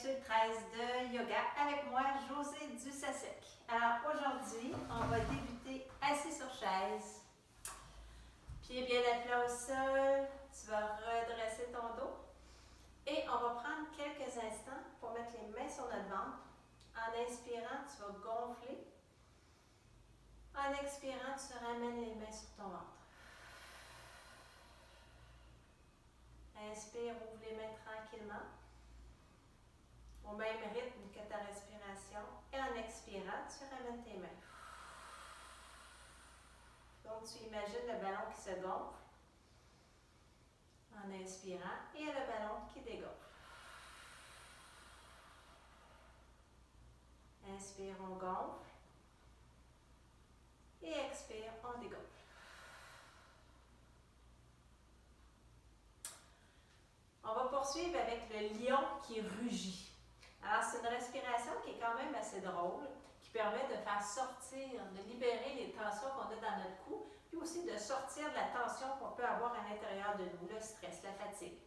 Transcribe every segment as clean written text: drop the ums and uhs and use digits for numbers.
capsule 13 de yoga avec moi, Josée Dussasec. Alors aujourd'hui, on va débuter assis sur chaise. Pieds bien appuyés au sol. Tu vas redresser ton dos. Et on va prendre quelques instants pour mettre les mains sur notre ventre. En inspirant, tu vas gonfler. En expirant, tu ramènes les mains sur ton ventre. Inspire, ouvre les mains tranquillement. Au même rythme que ta respiration. Et en expirant, tu ramènes tes mains. Donc, tu imagines le ballon qui se gonfle. En inspirant. Et le ballon qui dégonfle. Inspire, on gonfle. Et expire, on dégonfle. On va poursuivre avec le lion qui rugit. Alors, c'est une respiration qui est quand même assez drôle, qui permet de faire sortir, de libérer les tensions qu'on a dans notre cou, puis aussi de sortir de la tension qu'on peut avoir à l'intérieur de nous, le stress, la fatigue.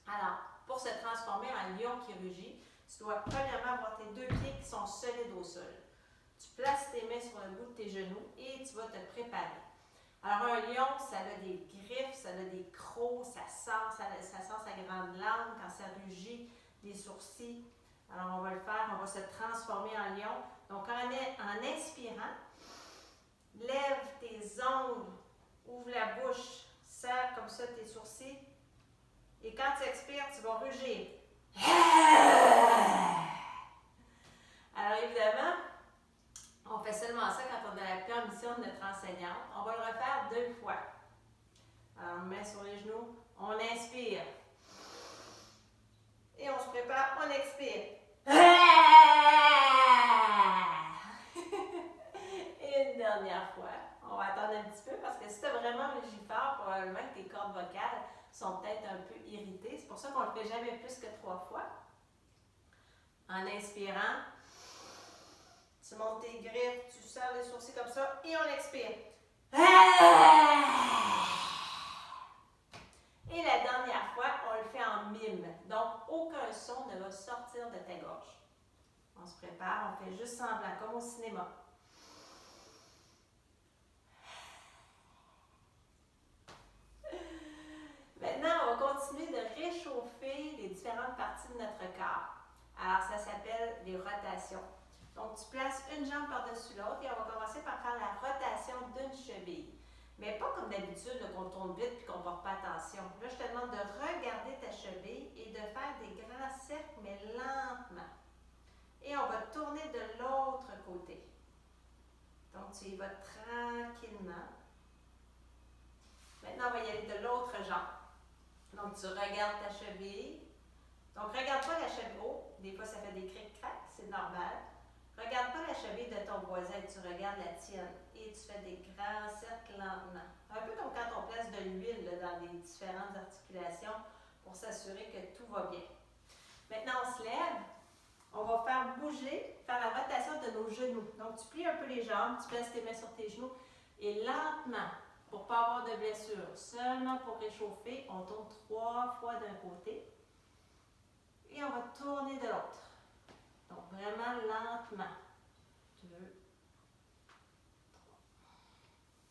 Alors, pour se transformer en lion qui rugit, tu dois premièrement avoir tes deux pieds qui sont solides au sol. Tu places tes mains sur le bout de tes genoux et tu vas te préparer. Alors, un lion, ça a des griffes, ça a des crocs, ça sort sa grande langue quand ça rugit, des sourcils. Alors, on va le faire, on va se transformer en lion. Donc, en inspirant, lève tes ongles, ouvre la bouche, serre comme ça tes sourcils. Et quand tu expires, tu vas rugir. Alors, évidemment, on fait seulement ça quand on a la permission de notre enseignante. On va le refaire 2 fois. Alors, on met sur les genoux, on inspire. Et on se prépare, on expire. Et une dernière fois. On va attendre un petit peu parce que si tu as vraiment régi fort, probablement que tes cordes vocales sont peut-être un peu irritées. C'est pour ça qu'on ne le fait jamais plus que 3 fois. En inspirant, tu montes tes griffes, tu serres les sourcils comme ça et on expire. Et la dernière fois, on le fait en mime. Donc, aucun son ne va sortir de ta gorge. On se prépare, on fait juste semblant, comme au cinéma. Maintenant, on va continuer de réchauffer les différentes parties de notre corps. Alors, ça s'appelle les rotations. Donc, tu places une jambe par-dessus l'autre et on va commencer par faire la rotation d'une cheville. Mais pas comme d'habitude, qu'on tourne vite et qu'on ne porte pas attention. Là, je te demande de regarder ta cheville et de faire des grands cercles, mais lentement. Et on va tourner de l'autre côté. Donc, tu y vas tranquillement. Maintenant, on va y aller de l'autre jambe. Donc, tu regardes ta cheville. Donc, regarde pas la cheville. Oh, des fois, ça fait des cric-crac, c'est normal. Regarde pas la cheville de ton voisin, tu regardes la tienne. Et tu fais des grands cercles lentement. Un peu comme quand on place de l'huile dans les différentes articulations pour s'assurer que tout va bien. Maintenant, on se lève. On va faire bouger, faire la rotation de nos genoux. Donc, tu plies un peu les jambes, tu places tes mains sur tes genoux et lentement, pour ne pas avoir de blessure, seulement pour réchauffer, on tourne 3 fois d'un côté et on va tourner de l'autre. Donc, vraiment lentement. 2, 3.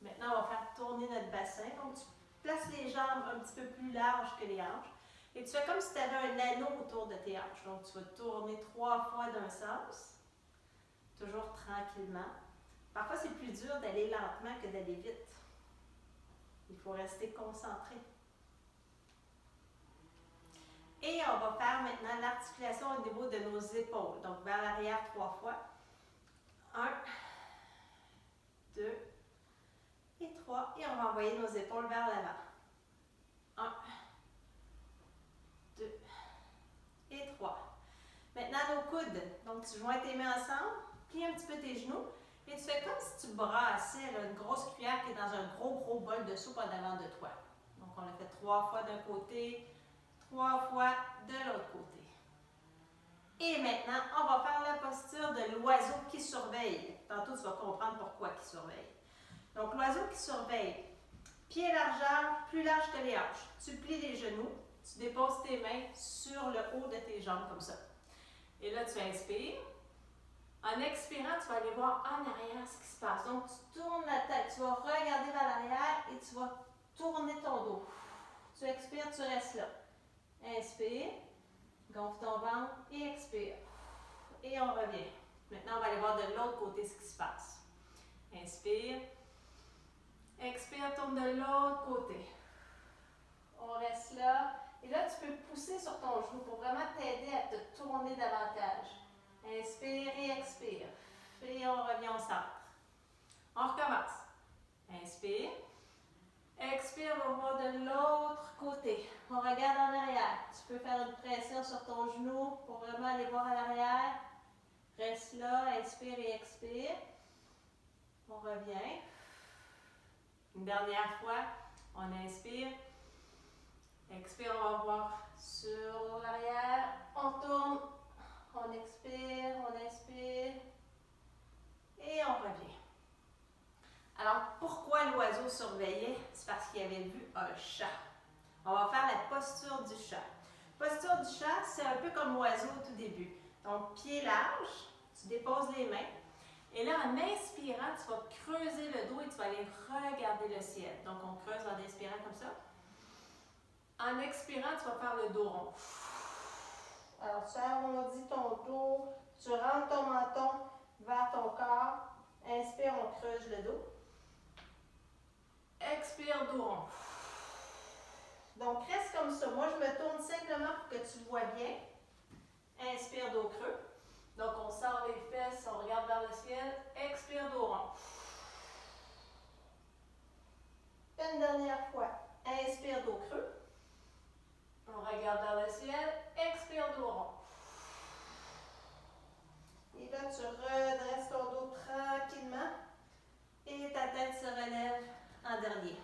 Maintenant, on va faire tourner notre bassin. Donc, tu places les jambes un petit peu plus larges que les hanches. Et tu fais comme si tu avais un anneau autour de tes hanches. Donc, tu vas tourner 3 fois d'un sens. Toujours tranquillement. Parfois, c'est plus dur d'aller lentement que d'aller vite. Il faut rester concentré. Et on va faire maintenant l'articulation au niveau de nos épaules. Donc, vers l'arrière 3 fois. 1, 2 et 3. Et on va envoyer nos épaules vers l'avant. 1, 2 et 3. Maintenant, nos coudes. Donc, tu joins tes mains ensemble, plie un petit peu tes genoux et tu fais comme si tu brassais une grosse cuillère qui est dans un gros bol de soupe en avant de toi. Donc, on a fait 3 fois d'un côté, 3 fois de l'autre côté. Et maintenant, on va faire la posture de l'oiseau qui surveille. Tantôt, tu vas comprendre pourquoi qui surveille. Donc, l'oiseau qui surveille. Pied largeur, plus large que les hanches. Tu plies les genoux, tu déposes tes mains sur le haut de tes jambes comme ça. Et là, tu inspires. En expirant, tu vas aller voir en arrière ce qui se passe. Donc, tu tournes la tête, tu vas regarder vers l'arrière et tu vas tourner ton dos. Tu expires, tu restes là. Inspire, gonfle ton ventre et expire. Et on revient. Maintenant, on va aller voir de l'autre côté ce qui se passe. Inspire. Expire, tourne de l'autre côté. On reste là. Et là, tu peux pousser sur ton genou pour vraiment t'aider à te tourner davantage. Inspire et expire. Et on revient au centre. On recommence. Inspire. Expire, on va de l'autre côté. On regarde en arrière. Tu peux faire une pression sur ton genou pour vraiment aller voir à l'arrière. Reste là, inspire et expire. On revient. Une dernière fois, on inspire. Expire, on va voir sur l'arrière. On tourne. On expire, on inspire. Et on revient. Alors, pourquoi l'oiseau surveillait? C'est parce qu'il avait vu un chat. On va faire la posture du chat. Posture du chat, c'est un peu comme l'oiseau au tout début. Donc, pied large, tu déposes les mains. Et là, en inspirant, tu vas creuser le dos et tu vas aller regarder le ciel. Donc, on creuse en inspirant comme ça. En expirant, tu vas faire le dos rond. Alors, tu arrondis ton dos, tu rentres ton menton vers ton corps. Inspire, on creuse le dos. Expire, dos rond. Donc, reste comme ça. Moi, je me tourne simplement pour que tu le vois bien. Inspire, dos creux. Donc, on sort les fesses, on regarde vers le ciel. Expire, dos rond. Une dernière fois. Inspire, dos creux. On regarde vers le ciel. Expire, dos rond. Et là, tu redresses ton dos tranquillement. Et ta tête se relève en dernier.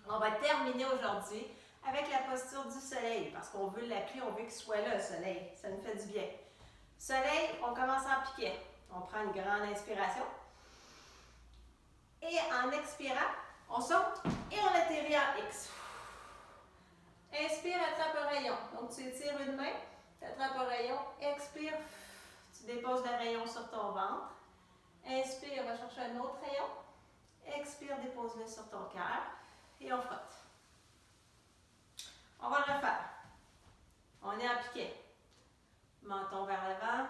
On va terminer aujourd'hui avec la posture du soleil, parce qu'on veut l'appuyer, on veut qu'il soit là, le soleil. Ça nous fait du bien. Soleil, on commence en piquet. On prend une grande inspiration. Et en expirant, on saute et on atterrit en X. Inspire, attrape un rayon. Donc, tu étires une main, tu attrapes un rayon. Expire, tu déposes le rayon sur ton ventre. Inspire, va chercher un autre rayon. Expire, dépose-le sur ton cœur. Et on frotte. On va le refaire. On est en piquet. Menton vers l'avant.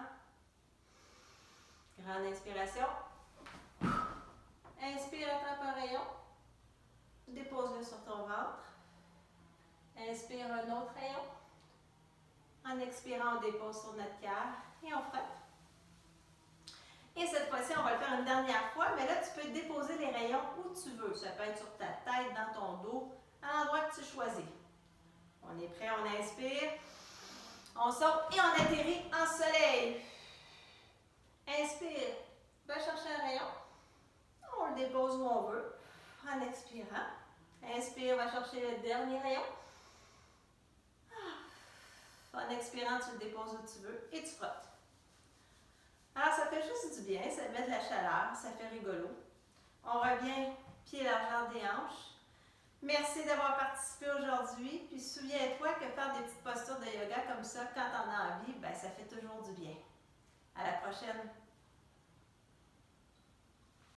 Grande inspiration. Inspire, attrape un rayon. Dépose-le sur ton ventre. Inspire un autre rayon. En expirant, on dépose sur notre cœur et on frotte. Et cette fois-ci, on va le faire une dernière fois, mais là, tu peux déposer les rayons où tu veux. Ça peut être sur ta tête, dans ton dos, à l'endroit que tu choisis. On est prêt, on inspire. On saute et on atterrit en soleil. Inspire, va chercher un rayon. On le dépose où on veut, en expirant. Inspire, va chercher le dernier rayon. En expirant, tu le déposes où tu veux et tu frottes. Alors, ça fait juste du bien, ça met de la chaleur, ça fait rigolo. On revient pied largeur des hanches. Merci d'avoir participé aujourd'hui. Puis souviens-toi que faire des petites postures de yoga comme ça, quand on a envie, ben, ça fait toujours du bien. À la prochaine!